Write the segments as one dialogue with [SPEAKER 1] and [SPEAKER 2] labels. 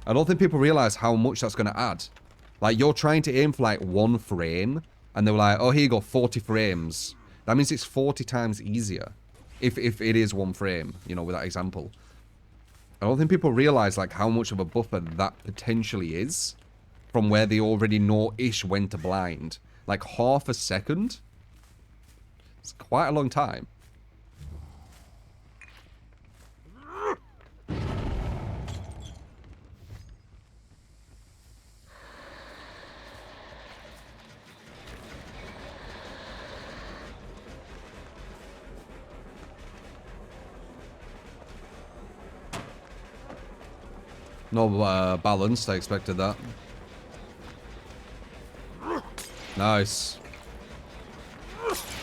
[SPEAKER 1] I don't think people realize how much that's going to add. Like, you're trying to aim for, like, 1 frame, and they were like, oh, here you go, 40 frames. That means it's 40 times easier. If it is 1 frame, you know, with that example. I don't think people realize, like, how much of a buffer that potentially is from where they already know-ish when to blind. Like, half a second? It's quite a long time. No balanced, I expected that. Nice.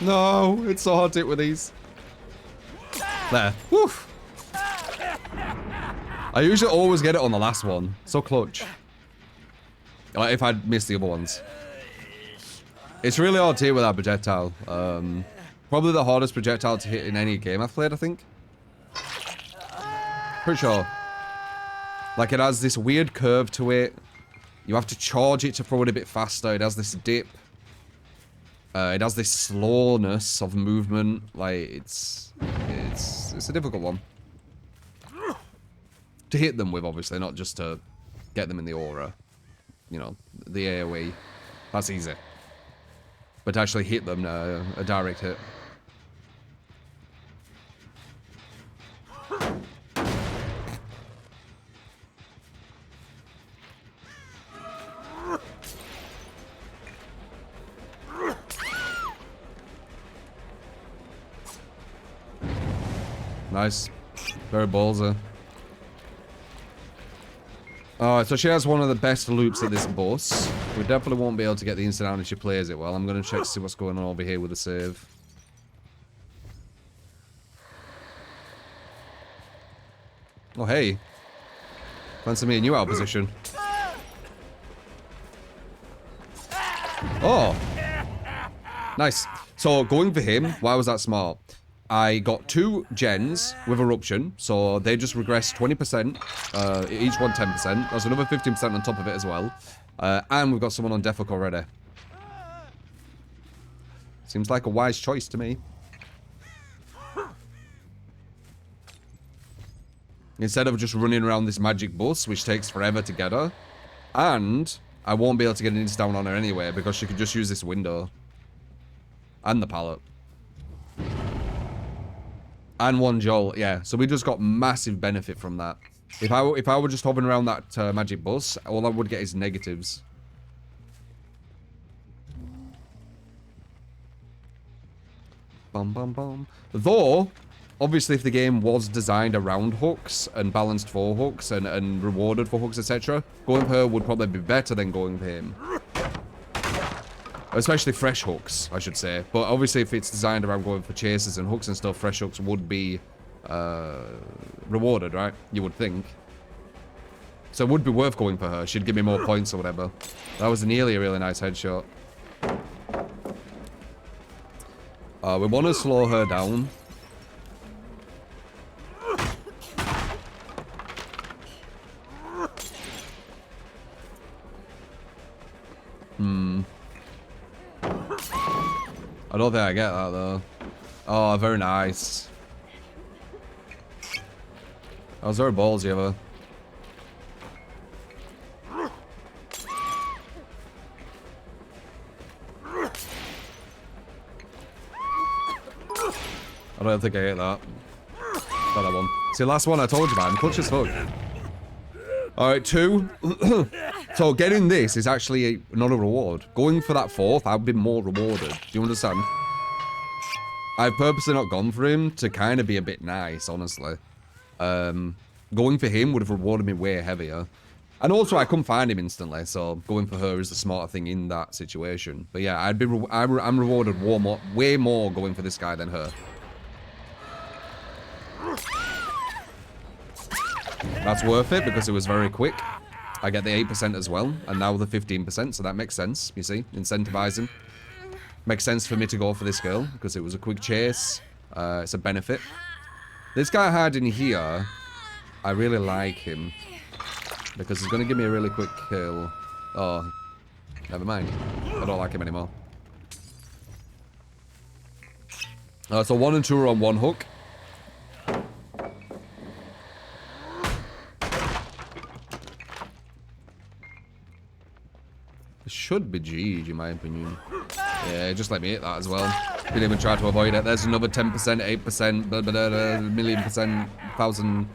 [SPEAKER 1] No, it's so hard to hit with these. There. Woof. I usually always get it on the last one. So clutch. Like if I'd missed the other ones. It's really hard to hit with that projectile. Probably the hardest projectile to hit in any game I've played, I think. Pretty sure. Like it has this weird curve to it. You have to charge it to throw it a bit faster. It has this dip. It has this slowness of movement. Like it's a difficult one to hit them with, obviously, not just to get them in the aura. You know, the AoE. That's easy. But to actually hit them, a direct hit. Nice. Very ballsy. So she has one of the best loops at this boss. We definitely won't be able to get the instant out if she plays it well. I'm going to check to see what's going on over here with the save. Oh, hey. Fancy me a new out position. Oh. Nice. So, going for him, why was that smart? I got 2 gens with Eruption, so they just regress 20%, each one 10%. There's another 15% on top of it as well. And we've got someone on Defok already. Seems like a wise choice to me. Instead of just running around this magic bus, which takes forever to get her. And I won't be able to get an insta down on her anyway, because she could just use this window. And the pallet. And 1 jolt, yeah. So we just got massive benefit from that. If I were just hovering around that magic bus, all I would get is negatives. Bum bum bum. Though, obviously, if the game was designed around hooks and balanced for hooks and rewarded for hooks, etc., going for her would probably be better than going for him. Especially fresh hooks, I should say. But obviously, if it's designed around going for chases and hooks and stuff, fresh hooks would be rewarded, right? You would think. So it would be worth going for her. She'd give me more points or whatever. That was nearly a really nice headshot. We want to slow her down. I don't think I get that, though. Oh, very nice. That was very ballsy of her. I don't think I hit that. Got that one. See, last one I told you about. I'm clutch as fuck. Alright, 2. So getting this is actually not a reward. Going for that 4th, I've been more rewarded. Do you understand? I've purposely not gone for him to kind of be a bit nice, honestly. Going for him would have rewarded me way heavier. And also, I couldn't find him instantly, so going for her is the smarter thing in that situation. But yeah, I'm rewarded way more going for this guy than her. That's worth it because it was very quick. I get the 8% as well, and now the 15%, so that makes sense, you see, incentivizing. Makes sense for me to go for this girl, because it was a quick chase. It's a benefit. This guy hiding here, I really like him. because he's going to give me a really quick kill. Oh, never mind. I don't like him anymore. So 1 and 2 are on 1 hook. It should be GG in my opinion. Yeah, just let me hit that as well. Didn't even try to avoid it. There's another 10%, 8%, blah, blah, blah, blah, million percent, 1000%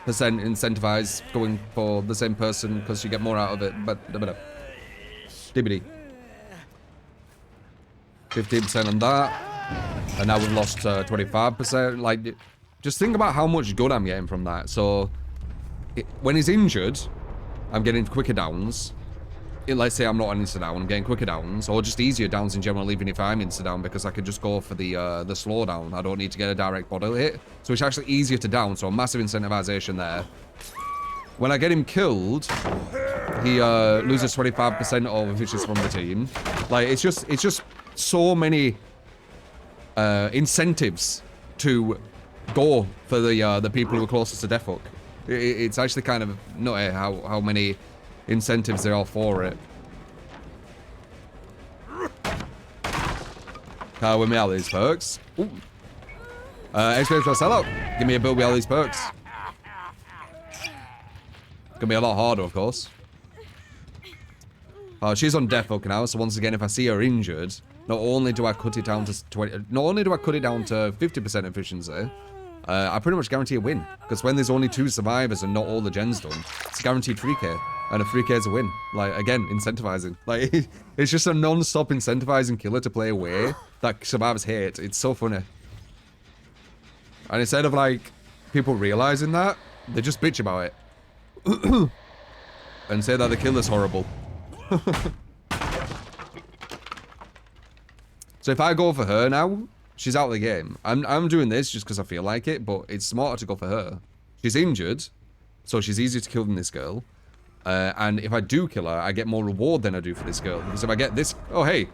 [SPEAKER 1] incentivize going for the same person because you get more out of it. But Dibbity. 15% on that. And now we've lost 25%. Like, just think about how much good I'm getting from that. So, when he's injured, I'm getting quicker downs. Let's say I'm not on insta-down, I'm getting quicker downs, or just easier downs in general, even if I'm insta-down, because I can just go for the slow down. I don't need to get a direct body hit. So it's actually easier to down, so massive incentivization there. When I get him killed, he loses 25% of efficiency from the team. Like, it's just so many incentives to go for the people who are closest to death hook. It's actually kind of nutty how many incentives there are for it. With me all these perks. Ooh. Experience for a sellout. Give me a build with all these perks. Gonna be a lot harder, of course. She's on death hook now, so once again, if I see her injured, not only do I cut it down to 50% efficiency, I pretty much guarantee a win. Because when there's only 2 survivors and not all the gens done, it's guaranteed 3k. And a 3k is a win. Like, again, incentivizing. Like, it's just a non-stop incentivizing killer to play away that survivors hate. It's so funny. And instead of, like, people realizing that, they just bitch about it. And say that the killer's horrible. So if I go for her now, she's out of the game. I'm doing this just because I feel like it, but it's smarter to go for her. She's injured, so she's easier to kill than this girl. And if I do kill her, I get more reward than I do for this girl. Because if I get this... Oh, hey.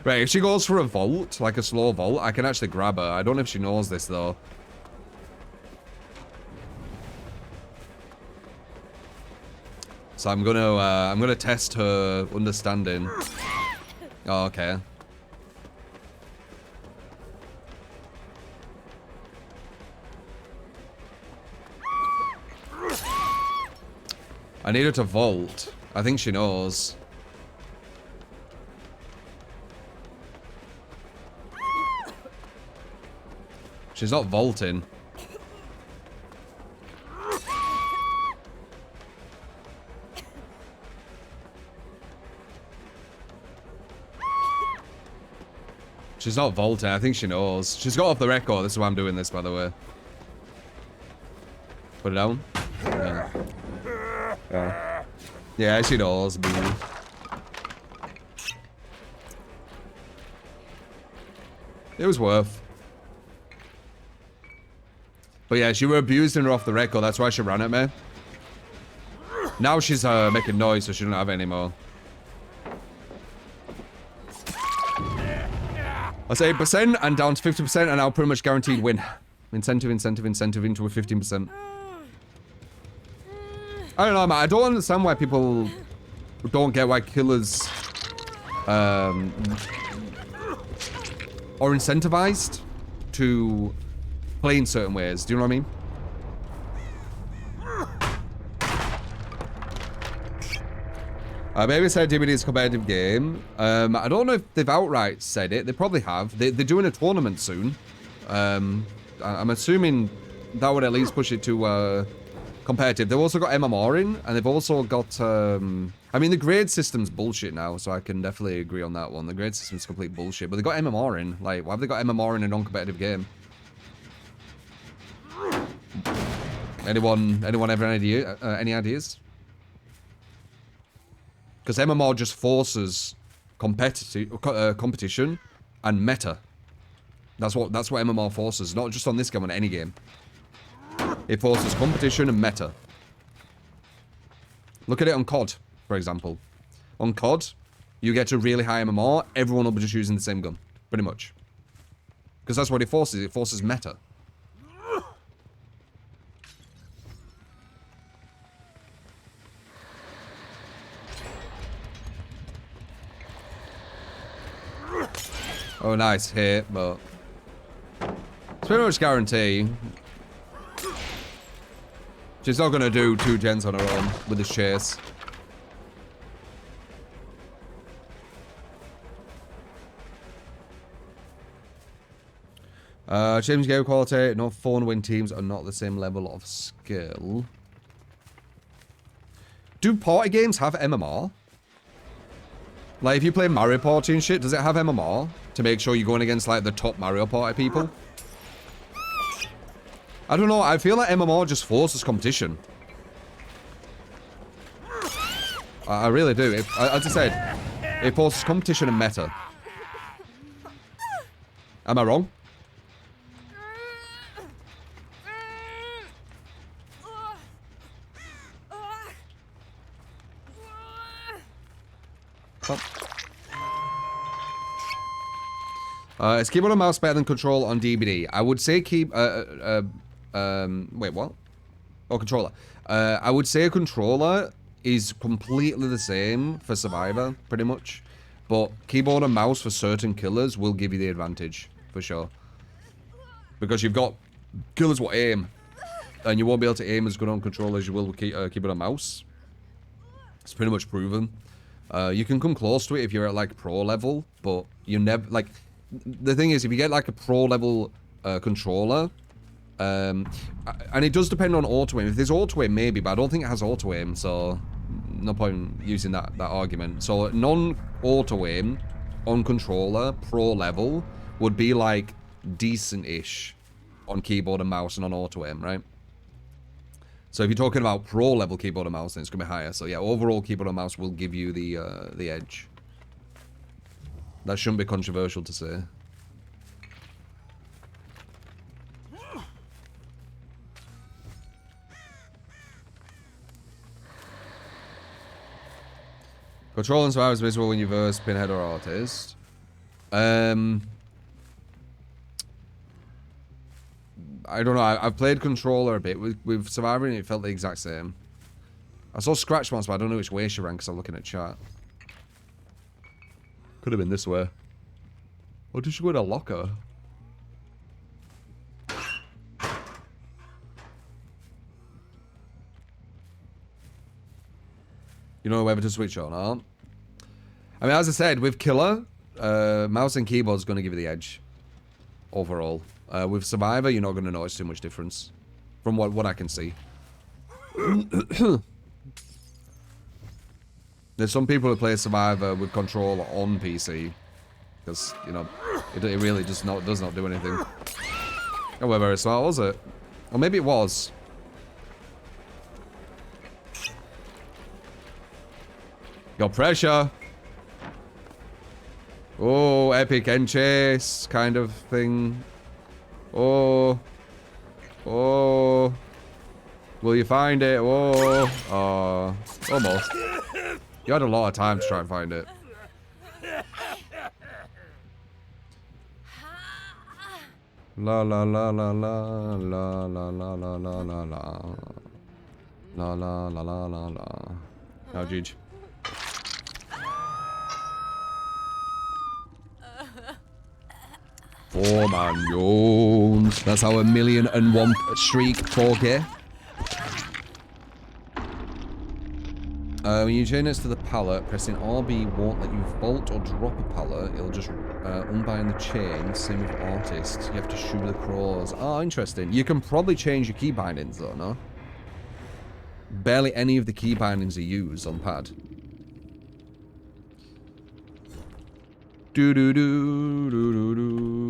[SPEAKER 1] Right, if she goes for a vault, like a slow vault, I can actually grab her. I don't know if she knows this, though. So I'm gonna test her understanding. Oh, okay. I need her to vault. I think she knows. She's not vaulting. She's not vaulting. I think she knows. She's got off the record. This is why I'm doing this, by the way. Put it down. Yeah. Yeah, yeah, she knows. Boo. It was worth. But yeah, she were abusing her off the record. That's why she ran at me. Now she's making noise, so she don't have it anymore. That's 8% and down to 50%, and I'll pretty much guaranteed win. Incentive into a 15%. I don't know, man. I don't understand why people don't get why killers are incentivized to play in certain ways. Do you know what I mean? Maybe said DBD's competitive game. I don't know if they've outright said it. They probably have. They're doing a tournament soon. I'm assuming that would at least push it to competitive. They've also got MMR in, and they've also got... I mean, the grade system's bullshit now, so I can definitely agree on that one. The grade system's complete bullshit, but they got MMR in. Like, why have they got MMR in a non-competitive game? Anyone ever any ideas? Because MMR just forces competition and meta. That's what MMR forces, not just on this game, on any game. It forces competition and meta. Look at it on COD, for example. On COD, you get a really high MMR, everyone will be just using the same gun, pretty much. Because that's what it forces. It forces meta. Oh, nice hit, but it's pretty much guarantee. She's not gonna do 2 gens on her own with this chase. James game quality. No phone win teams are not the same level of skill. Do party games have MMR? Like, if you play Mario Party and shit, does it have MMR? To make sure you're going against, like, the top Mario Party people? I don't know, I feel like MMR just forces competition. I really do. As I said, it forces competition and meta. Am I wrong? Is keyboard and mouse better than control on DBD? I would say wait, what? Oh, controller. I would say a controller is completely the same for Survivor, pretty much. But keyboard and mouse for certain killers will give you the advantage, for sure. Because you've got killers will aim, and you won't be able to aim as good on controller as you will with keyboard and mouse. It's pretty much proven. You can come close to it if you're at, like, pro level, but you never, like... The thing is, if you get, like, a pro level controller, and it does depend on auto-aim. If there's auto-aim, maybe, but I don't think it has auto-aim, so no point using that argument. So non-auto-aim on controller, pro level, would be, like, decent-ish on keyboard and mouse and on auto-aim, right? So if you're talking about pro level keyboard and mouse, then it's going to be higher. So yeah, overall keyboard and mouse will give you the edge. That shouldn't be controversial to say. Control and survive is visible when you verse Pinhead or Artist. I don't know. I've played controller a bit with Survivor, and it felt the exact same. I saw Scratch once, but I don't know which way she ran because I'm looking at chat. Could have been this way. Or did she go to a locker? You know whether to switch or not. I mean, as I said, with Killer, mouse and keyboard is going to give you the edge. Overall. With Survivor, you're not going to notice too much difference. From what I can see. There's some people who play Survivor with controller on PC. Because, you know, it really does not do anything. However, it's not, was it? Or maybe it was. Got pressure. Oh, epic end chase kind of thing. Oh. Oh. Will you find it? Oh. Oh. Almost. You had a lot of time to try and find it. La la la la la la la la la la la la la la la la la la. Now, Jeej. Man, Jones. That's our 1,000,001 streak 4K. When you chain next to the pallet, pressing RB won't let you vault or drop a pallet. It'll just unbind the chain. Same with Artist. You have to shoot the crawls. Oh, interesting. You can probably change your key bindings though, no? Barely any of the key bindings are used on pad. Do do do do do do.